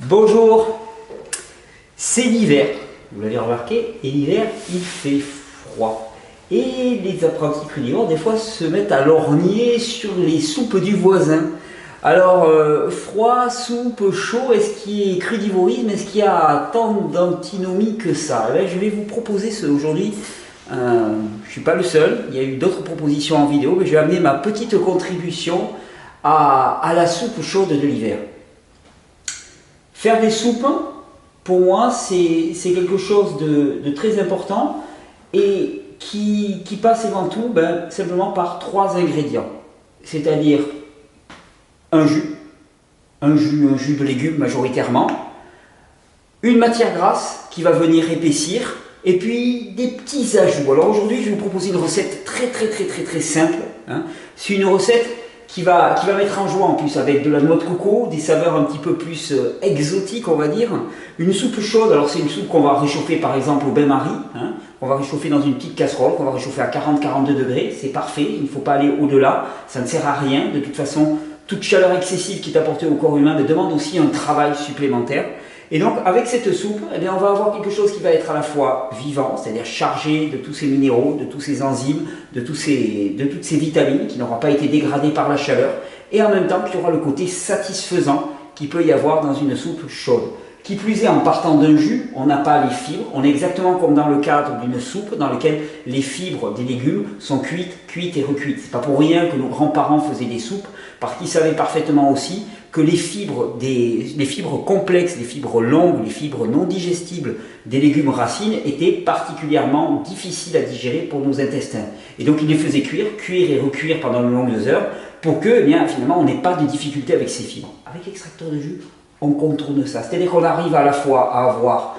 Bonjour, c'est l'hiver, vous l'avez remarqué, et l'hiver il fait froid. Et les apprentis crudivores des fois se mettent à lorgner sur les soupes du voisin. Alors, froid, soupe, chaud, est-ce qu'il y a crudivorisme? Est-ce qu'il y a tant d'antinomie que ça? Eh bien, je vais vous proposer aujourd'hui, je ne suis pas le seul, il y a eu d'autres propositions en vidéo, mais je vais amener ma petite contribution à la soupe chaude de l'hiver. Faire des soupes, pour moi, c'est quelque chose de très important et qui passe avant tout simplement par trois ingrédients. C'est-à-dire un jus de légumes majoritairement, une matière grasse qui va venir épaissir, et puis des petits ajouts. Alors aujourd'hui, je vais vous proposer une recette très simple. C'est une recette qui va mettre en joie en plus avec de la noix de coco, des saveurs un petit peu plus exotiques on va dire. Une soupe chaude, alors c'est une soupe qu'on va réchauffer par exemple au bain-marie, on va réchauffer dans une petite casserole, qu'on va réchauffer à 40-42 degrés, c'est parfait, il ne faut pas aller au-delà, ça ne sert à rien, de toute façon, toute chaleur excessive qui est apportée au corps humain demande aussi un travail supplémentaire. Et donc avec cette soupe, eh bien, on va avoir quelque chose qui va être à la fois vivant, c'est-à-dire chargé de tous ces minéraux, de tous ces enzymes, de toutes ces vitamines qui n'auront pas été dégradées par la chaleur, et en même temps qui aura le côté satisfaisant qu'il peut y avoir dans une soupe chaude. Qui plus est, en partant d'un jus, on n'a pas les fibres, on est exactement comme dans le cadre d'une soupe dans laquelle les fibres des légumes sont cuites et recuites. C'est pas pour rien que nos grands-parents faisaient des soupes, parce qu'ils savaient parfaitement aussi que les fibres complexes, les fibres longues, les fibres non digestibles des légumes racines étaient particulièrement difficiles à digérer pour nos intestins. Et donc ils les faisaient cuire et recuire pendant de longues heures pour que finalement on n'ait pas de difficulté avec ces fibres. Avec l'extracteur de jus, on contourne ça. C'est-à-dire qu'on arrive à la fois à avoir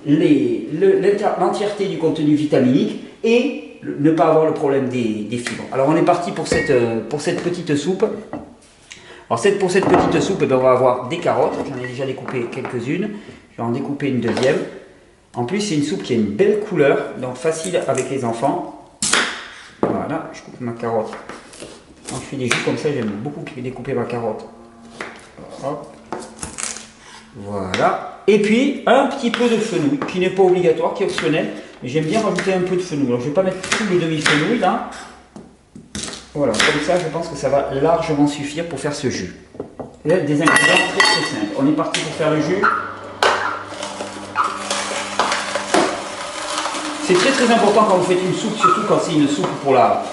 l'entièreté du contenu vitaminique et ne pas avoir le problème des fibres. Alors on est parti pour cette petite soupe. Alors pour cette petite soupe, on va avoir des carottes, j'en ai déjà découpé quelques-unes, je vais en découper une deuxième. En plus c'est une soupe qui a une belle couleur, donc facile avec les enfants. Voilà, je coupe ma carotte. Quand je fais des jus comme ça, j'aime beaucoup découper ma carotte. Hop. Voilà. Et puis un petit peu de fenouil, qui n'est pas obligatoire, qui est optionnel, mais j'aime bien rajouter un peu de fenouil. Alors je ne vais pas mettre tout le demi-fenouil là. Voilà, comme ça, je pense que ça va largement suffire pour faire ce jus. Là, des ingrédients très simples. On est parti pour faire le jus. C'est très important quand vous faites une soupe, surtout quand c'est une soupe pour la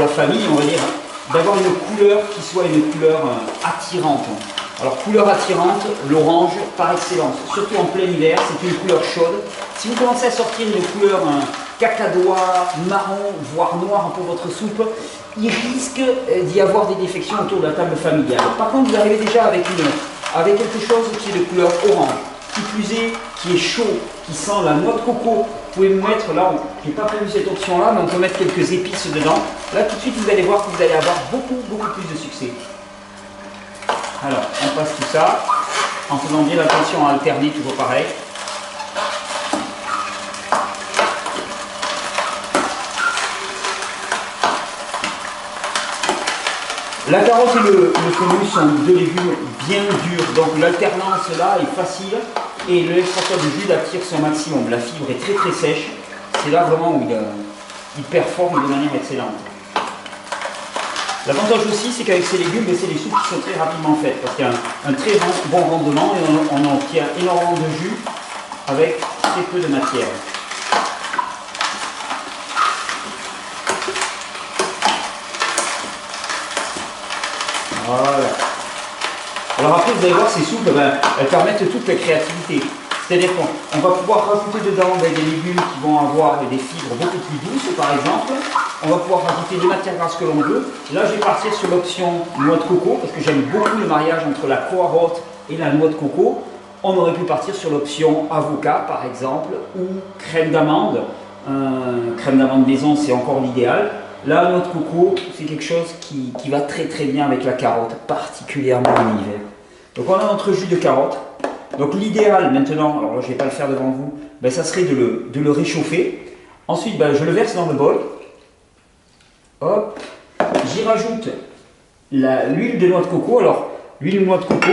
famille, on va dire, d'avoir une couleur qui soit une couleur attirante. Alors, couleur attirante, l'orange par excellence, surtout en plein hiver, c'est une couleur chaude. Si vous commencez à sortir une couleur cacadois, marron, voire noir pour votre soupe, il risque d'y avoir des défections autour de la table familiale. Par contre, vous arrivez déjà avec quelque chose qui est de couleur orange, qui plus est, qui est chaud, qui sent la noix de coco. Vous pouvez mettre, là, je n'ai pas prévu cette option-là, mais on peut mettre quelques épices dedans. Là, tout de suite, vous allez voir que vous allez avoir beaucoup plus de succès. Alors, on passe tout ça, en faisant bien attention à alterner, toujours pareil. La carotte et le fenouil sont deux légumes bien durs, donc l'alternance là est facile et l'extracteur de jus attire son maximum. La fibre est très sèche, c'est là vraiment où il performe de manière excellente. L'avantage aussi, c'est qu'avec ces légumes, c'est des soupes qui sont très rapidement faites parce qu'il y a un très bon rendement et on obtient énormément de jus avec très peu de matière. Voilà. Alors après, vous allez voir, ces soupes, elles permettent toute la créativité. C'est-à-dire qu'on va pouvoir rajouter dedans des légumes qui vont avoir des fibres beaucoup plus douces, par exemple. On va pouvoir rajouter des matières grasses que l'on veut. Là, je vais partir sur l'option noix de coco, parce que j'aime beaucoup le mariage entre la carotte et la noix de coco. On aurait pu partir sur l'option avocat, par exemple, ou crème d'amande. Crème d'amande maison, c'est encore l'idéal. La noix de coco, c'est quelque chose qui va très bien avec la carotte, particulièrement en hiver. Donc on a notre jus de carotte. Donc l'idéal maintenant, alors là je ne vais pas le faire devant vous, ça serait de le réchauffer. Ensuite je le verse dans le bol. Hop, j'y rajoute l'huile de noix de coco. Alors l'huile noix de coco,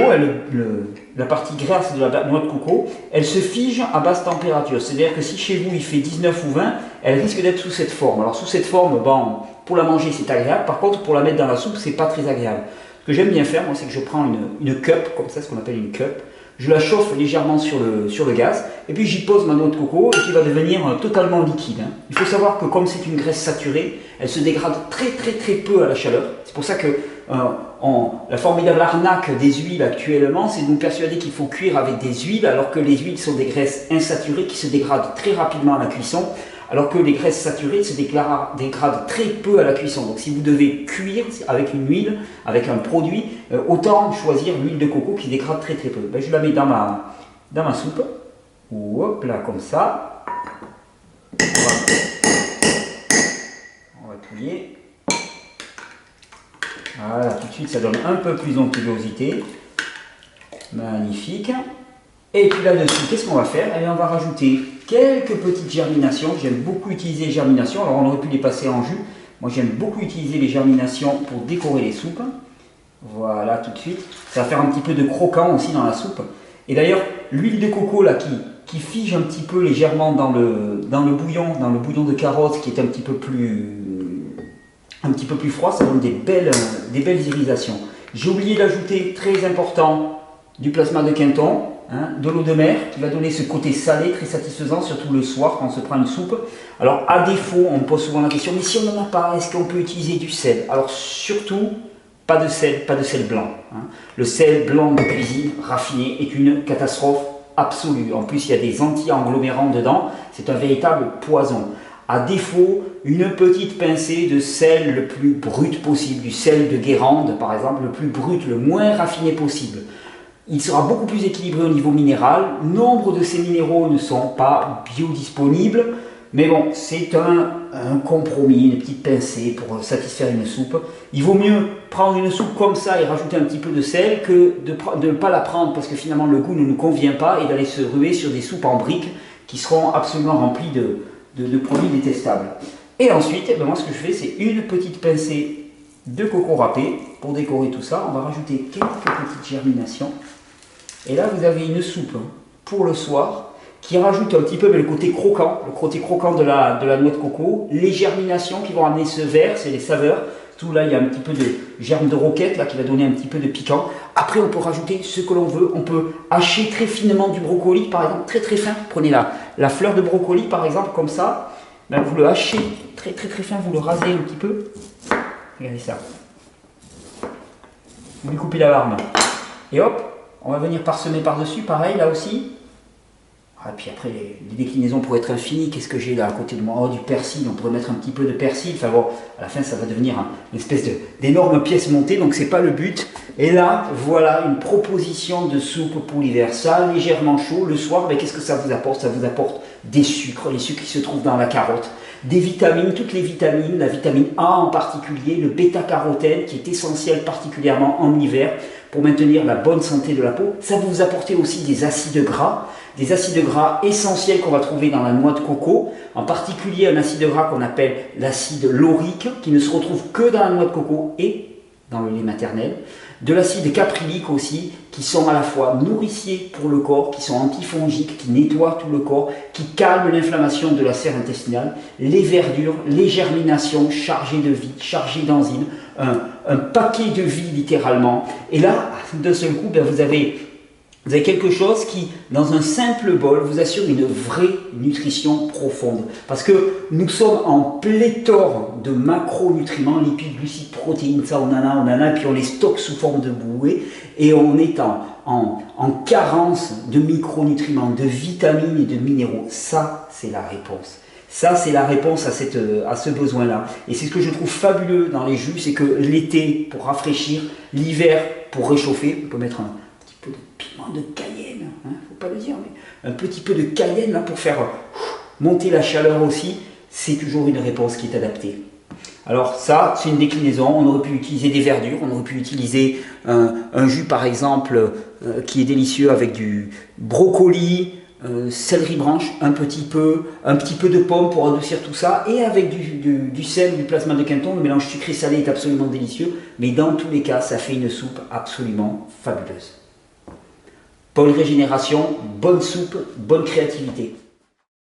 la partie grasse de la noix de coco, elle se fige à basse température. C'est-à-dire que si chez vous il fait 19 ou 20, elle risque d'être sous cette forme. Alors sous cette forme, bon, pour la manger c'est agréable. Par contre, pour la mettre dans la soupe, c'est pas très agréable. Ce que j'aime bien faire, moi, c'est que je prends une cup, comme ça, ce qu'on appelle une cup. Je la chauffe légèrement sur le gaz, et puis j'y pose ma noix de coco, et qui va devenir totalement liquide. Il faut savoir que comme c'est une graisse saturée, elle se dégrade très peu à la chaleur. C'est pour ça que la formidable arnaque des huiles actuellement, c'est de nous persuader qu'il faut cuire avec des huiles, alors que les huiles sont des graisses insaturées qui se dégradent très rapidement à la cuisson, alors que les graisses saturées se dégradent très peu à la cuisson. Donc si vous devez cuire avec une huile, avec un produit, autant choisir l'huile de coco qui dégrade très peu. Ben, je la mets dans ma soupe. Hop là, comme ça. On va touiller. Voilà, tout de suite ça donne un peu plus d'onctuosité. Magnifique. Et puis là-dessus, qu'est-ce qu'on va faire? Eh bien, on va rajouter quelques petites germinations. J'aime beaucoup utiliser les germinations. Alors, on aurait pu les passer en jus. Moi, j'aime beaucoup utiliser les germinations pour décorer les soupes. Voilà, tout de suite. Ça va faire un petit peu de croquant aussi dans la soupe. Et d'ailleurs, l'huile de coco là qui fige un petit peu légèrement dans le bouillon de carottes qui est un petit peu plus froid, ça donne des belles irisations. J'ai oublié d'ajouter, très important, du plasma de Quinton. De l'eau de mer qui va donner ce côté salé très satisfaisant, surtout le soir quand on se prend une soupe. Alors à défaut, on me pose souvent la question, mais si on n'en a pas, est-ce qu'on peut utiliser du sel? Alors surtout, pas de sel blanc. Le sel blanc de cuisine raffiné est une catastrophe absolue. En plus, il y a des anti-agglomérants dedans, c'est un véritable poison. À défaut, une petite pincée de sel le plus brut possible, du sel de Guérande par exemple, le plus brut, le moins raffiné possible. Il sera beaucoup plus équilibré au niveau minéral. Nombre de ces minéraux ne sont pas biodisponibles. Mais bon, c'est un compromis, une petite pincée pour satisfaire une soupe. Il vaut mieux prendre une soupe comme ça et rajouter un petit peu de sel que de ne pas la prendre parce que finalement le goût ne nous convient pas et d'aller se ruer sur des soupes en briques qui seront absolument remplies de produits détestables. Et ensuite, moi ce que je fais, c'est une petite pincée de coco râpé pour décorer tout ça. On va rajouter quelques petites germinations. Et là, vous avez une soupe pour le soir qui rajoute un petit peu le côté croquant de la noix de coco, les germinations qui vont amener ce vert, c'est les saveurs. Tout là, il y a un petit peu de germe de roquette là qui va donner un petit peu de piquant. Après, on peut rajouter ce que l'on veut. On peut hacher très finement du brocoli, par exemple, très fin. Prenez la fleur de brocoli, par exemple, comme ça. Ben, vous le hachez très fin, vous le rasez un petit peu. Regardez ça. Vous lui coupez la larme. Et hop, on va venir parsemer par-dessus, pareil, là aussi. Et puis après, les déclinaisons pourraient être infinies. Qu'est-ce que j'ai là à côté de moi? Oh, du persil, on pourrait mettre un petit peu de persil. Enfin bon, à la fin, ça va devenir une espèce d'énorme pièce montée, donc c'est pas le but. Et là, voilà une proposition de soupe pour l'hiver. Ça, légèrement chaud, le soir, mais qu'est-ce que ça vous apporte? Ça vous apporte des sucres, les sucres qui se trouvent dans la carotte, des vitamines, toutes les vitamines, la vitamine A en particulier, le bêta-carotène qui est essentiel particulièrement en hiver pour maintenir la bonne santé de la peau. Ça va vous apporter aussi des acides gras essentiels qu'on va trouver dans la noix de coco, en particulier un acide gras qu'on appelle l'acide laurique, qui ne se retrouve que dans la noix de coco et dans le lait maternel, de l'acide caprylique aussi, qui sont à la fois nourriciers pour le corps, qui sont antifongiques, qui nettoient tout le corps, qui calment l'inflammation de la serre intestinale, les verdures, les germinations chargées de vie, chargées d'enzymes, un paquet de vie littéralement. Et là, d'un seul coup, vous avez quelque chose qui, dans un simple bol, vous assure une vraie nutrition profonde. Parce que nous sommes en pléthore de macronutriments, lipides, glucides, protéines, ça on en a, puis on les stocke sous forme de bouée, et on est en carence de micronutriments, de vitamines et de minéraux. Ça, c'est la réponse. Ça, c'est la réponse à ce besoin-là. Et c'est ce que je trouve fabuleux dans les jus, c'est que l'été, pour rafraîchir, l'hiver, pour réchauffer, on peut mettre un petit peu de piment de Cayenne, faut pas le dire, mais un petit peu de Cayenne là, pour faire monter la chaleur aussi, c'est toujours une réponse qui est adaptée. Alors ça, c'est une déclinaison, on aurait pu utiliser des verdures, on aurait pu utiliser un jus par exemple qui est délicieux avec du brocoli, céleri branche, un petit peu de pomme pour adoucir tout ça, et avec du sel, du plasma de Quinton, le mélange sucré-salé est absolument délicieux, mais dans tous les cas, ça fait une soupe absolument fabuleuse. Paul Régénération, bonne soupe, bonne créativité.